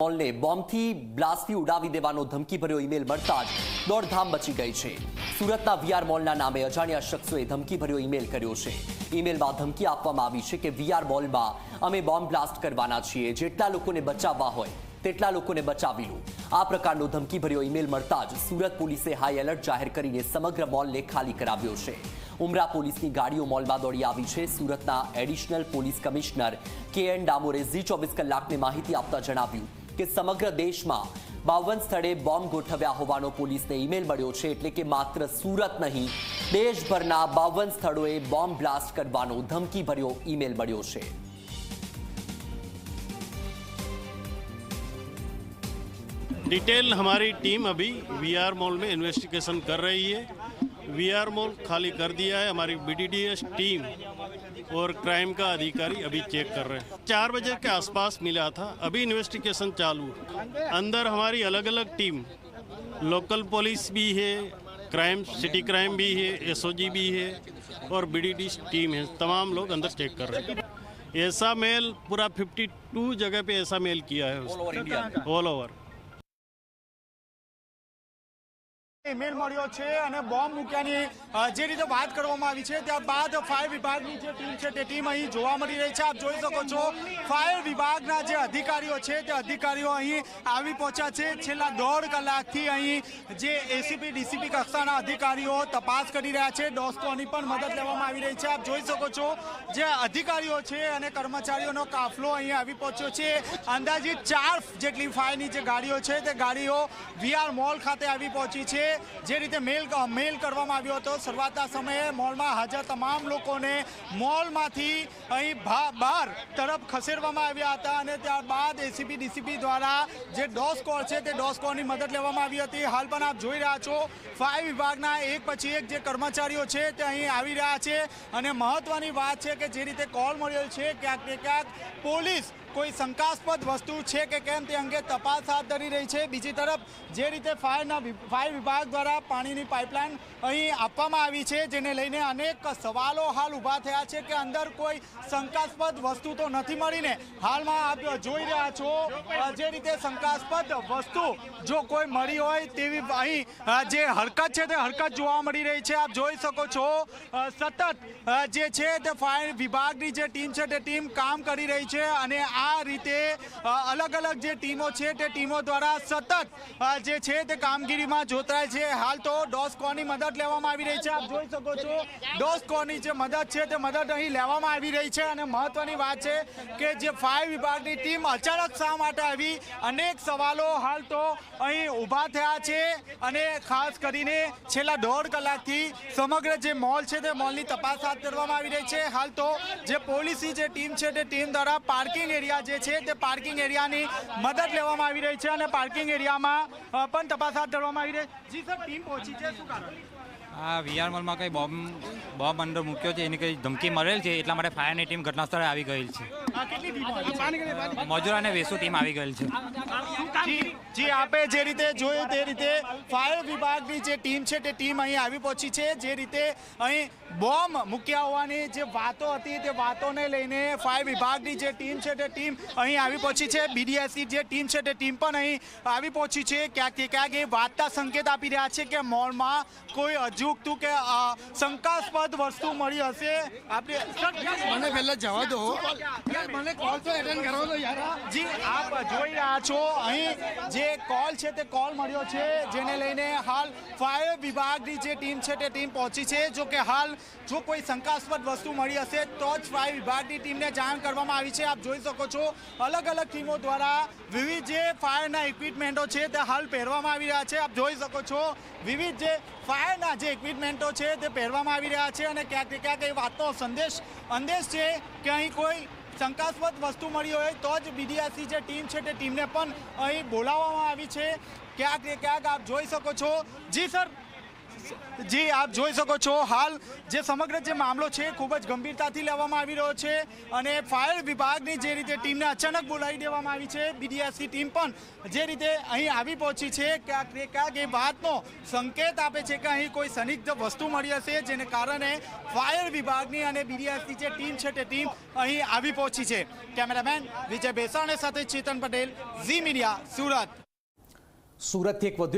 મોલને બોમ્બથી બ્લાસ્ટથી ઉડાવી દેવાનો ધમકીભર્યો ઈમેલ મળતા જ દોડધામ મચી ગઈ છે। સુરતના વીઆર મોલના નામે અજાણ્યા શખ્સોએ ધમકીભર્યો ઈમેલ કર્યો છે। ઈમેલમાં ધમકી આપવામાં આવી છે કે વીઆર મોલમાં અમે બોમ્બ બ્લાસ્ટ કરવાના છીએ, જેટલા લોકોને બચાવવા હોય તેટલા લોકોને બચાવી લો। આ પ્રકારનો ધમકીભર્યો ઈમેલ મળતા જ સુરત પોલીસે હાઈ એલર્ટ જાહેર કરીને સમગ્ર મોલને ખાલી કરાવ્યો છે। ઉમરા પોલીસની ગાડીઓ મોલમાં દોડી આવી છે। સુરતના એડિશનલ પોલીસ કમિશનર કે.એન. ડામોરે ઝી 24 કલાકને માહિતી આપતા જણાવ્યું કે સમગ્ર દેશમાં 52 સ્થળે બોમ્બ ગોઠવ્યા હોવાનો પોલીસને ઈમેલ મળ્યો છે, એટલે કે માત્ર સુરત નહીં, દેશભરના 52 સ્થળોએ બોમ્બ બ્લાસ્ટ કરવાનો ધમકીભર્યો ઈમેલ મળ્યો છે। डिटेल हमारी टीम अभी वीआर मॉल में इन्वेस्टिगेशन कर रही है। वीआर मॉल खाली कर दिया है। हमारी बीडीडीएस टीम और क्राइम का अधिकारी अभी चेक कर रहे हैं। 4 बजे के आसपास मिला था, अभी इन्वेस्टिगेशन चालू। अंदर हमारी अलग अलग टीम, लोकल पुलिस भी है, क्राइम सिटी क्राइम भी है, एसओजी भी है और बीडीडीएस टीम है। तमाम लोग अंदर चेक कर रहे हैं। ऐसा मेल पूरा 52 जगह पे ऐसा मेल किया है ऑल ओवर। ઈમેલ મળ્યો છે અને બોમ્બ મૂક્યાની જે રીતે વાત કરવામાં આવી છે, ત્યારબાદ ફાયર વિભાગની જે ટીમ છે તે ટીમ અહીં જોવા મળી રહી છે। આપ જોઈ શકો છો ફાયર વિભાગના જે અધિકારીઓ છે તે અધિકારીઓ અહીં આવી પહોંચ્યા છે। છેલ્લા 1.5 કલાકથી અહીં જે એસીપી ડીસીપી કક્ષાના અધિકારીઓ તપાસ કરી રહ્યા છે। ડોસ્કોની પણ મદદ લેવામાં આવી રહી છે। આપ જોઈ શકો છો જે અધિકારીઓ છે અને કર્મચારીઓનો કાફલો અહીં આવી પહોંચ્યો છે। અંદાજિત 4 જેટલી ફાયરની જે ગાડીઓ છે તે ગાડીઓ વીઆર મોલ ખાતે આવી પહોંચી છે। જે રીતે મેલ કરવામાં આવ્યો હતો, શરૂઆતના સમયે મોલમાં હાજર તમામ લોકોને મોલમાંથી અહીં બહાર તરફ ખસેડવામાં આવ્યા હતા અને ત્યારબાદ એસીપી ડીસીપી દ્વારા જે ડોસ્કોર છે તે ડોસ્કોરની મદદ લેવામાં આવી હતી। હાલ પણ આપ જોઈ રહ્યા છો ફાયર વિભાગના એક પછી એક જે કર્મચારીઓ છે તે અહીં આવી રહ્યા છે અને મહત્વની વાત છે કે જે રીતે કોલ મળ્યો છે ક્યાંક ને ક્યાંક પોલીસ કોઈ શંકાસ્પદ વસ્તુ છે કે કેમ તે અંગે તપાસ હાથ ધરી રહી છે। બીજી તરફ જે રીતે ફાયર વિભાગ દ્વારા પાણીની પાઇપલાઇન અહીં આપવામાં આવી છે, જેને લઈને અનેક સવાલો હાલ ઊભા થયા છે કે અંદર કોઈ શંકાસ્પદ વસ્તુ તો નથી મળીને। હાલમાં આપ જોઈ રહ્યા છો જે રીતે શંકાસ્પદ વસ્તુ જો કોઈ મળી હોય તેવી અહીં જે હરકત છે તે હરકત જોવા મળી રહી છે। આપ જોઈ શકો છો સતત જે છે તે ફાયર વિભાગની જે ટીમ છે તે ટીમ કામ કરી રહી છે અને આ રીતે અલગ અલગ જે ટીમો છે તે ટીમો દ્વારા સતત જે છે તે કામગીરીમાં જોતરાય છે। હાલ તો ડોસ્કોની મદદ લેવામાં આવી રહી છે। આપ જોઈ શકો છો ડોસ્કોની જે મદદ છે તે મદદ અહીં લેવામાં આવી રહી છે અને મહત્વની વાત છે કે જે ફાયર વિભાગની ટીમ અચાનક શા માટે આવી, અનેક સવાલો હાલ તો અહીં ઊભા થયા છે અને ખાસ કરીને છેલ્લા 1.5 કલાકથી સમગ્ર જે મોલ છે તે મોલની તપાસ હાથ ધરવામાં આવી રહી છે। હાલ તો જે પોલીસની જે ટીમ છે તે ટીમ દ્વારા પાર્કિંગ એરિયા જે છે તે પાર્કિંગ એરિયાની મદદ લેવામાં આવી રહી છે અને પાર્કિંગ એરિયામાં પણ તપાસ હાથ ધરવામાં આવી રહી છે। જી સર, ટીમ પહોંચી છે, શું કારણ? આ વીઆર મોલમાં કંઈ બોમ્બ અંદર મૂક્યો છે, એની કંઈ ધમકી મળેલ છે, એટલા માટે ફાયરની ટીમ ઘટના સ્થળે આવી ગયેલ છે। મજૂર અને વેસુ ટીમ આવી ગયેલ છે। જી આપે જે રીતે જોયું તે રીતે ફાયર વિભાગની જે ટીમ છે તે ટીમ અહીં આવી પહોંચી છે। જે રીતે અહીં બોમ્બ મૂક્યા હોવાની જે વાતો હતી તે વાતોને લઈને ફાયર વિભાગની જે ટીમ છે તે ટીમ અહીં આવી પહોંચી છે। બીડીએસની જે ટીમ છે તે ટીમ પણ અહીં આવી પહોંચી છે। ક્યાંક એ વાતના સંકેત આપી રહ્યા છે કે મોલમાં કોઈ અજુગતું કે શંકાસ્પદ વસ્તુ મળી હશે। આપણે મને પહેલા જવા દો, મને કોલ તો એટેન્ડ કરવા દો યાર। જી આપ જોઈ રહ્યા છો અહીં જે કોલ છે તે કોલ મળ્યો છે, જેને લઈને હાલ ફાયર વિભાગની જે ટીમ છે તે ટીમ પહોંચી છે। જો કે હાલ જો કોઈ શંકાસ્પદ વસ્તુ મળી હશે તો જ ફાયર વિભાગની ટીમને જાણ કરવામાં આવી છે। આપ જોઈ શકો છો અલગ અલગ ટીમો દ્વારા વિવિધ જે ફાયરના ઇક્વિપમેન્ટો છે તે હાલ પહેરવામાં આવી રહ્યા છે। આપ જોઈ શકો છો વિવિધ જે ફાયરના જે ઇક્વિપમેન્ટો છે તે પહેરવામાં આવી રહ્યા છે અને ક્યાંક ને ક્યાંક એ વાતનો સંદેશ છે કે અહીં કોઈ શંકાસ્પદ વસ્તુ મળી હોય તો જ બીડીએસની જે ટીમ છે તે ટીમને પણ અહીં બોલાવવામાં આવી છે। ક્યાંક ને ક્યાંક આપ જોઈ શકો છો। જી સર, જી આપ જોઈ શકો છો હાલ જે સમગ્ર જે મામલો છે ખૂબ જ ગંભીરતાથી લેવામાં આવી રહ્યો છે અને ફાયર વિભાગની જે રીતે ટીમને અચાનક બોલાવી દેવામાં આવી છે બીડીએસની ટીમ પણ જે રીતે અહીં આવી પહોંચી છે ક્યાંક એ વાતનો સંકેત આપે છે કે અહીં કોઈ સંદિગ્ધ વસ્તુ મળી હશે જેને કારણે ફાયર વિભાગની અને બીડીએસની જે ટીમ છે તે ટીમ અહીં આવી પહોંચી છે. કેમેરામેન વિજય બેસાણે સાથે ચેતન પટેલ, ઝી મીડિયા, સુરત. સુરતથી એક વધુ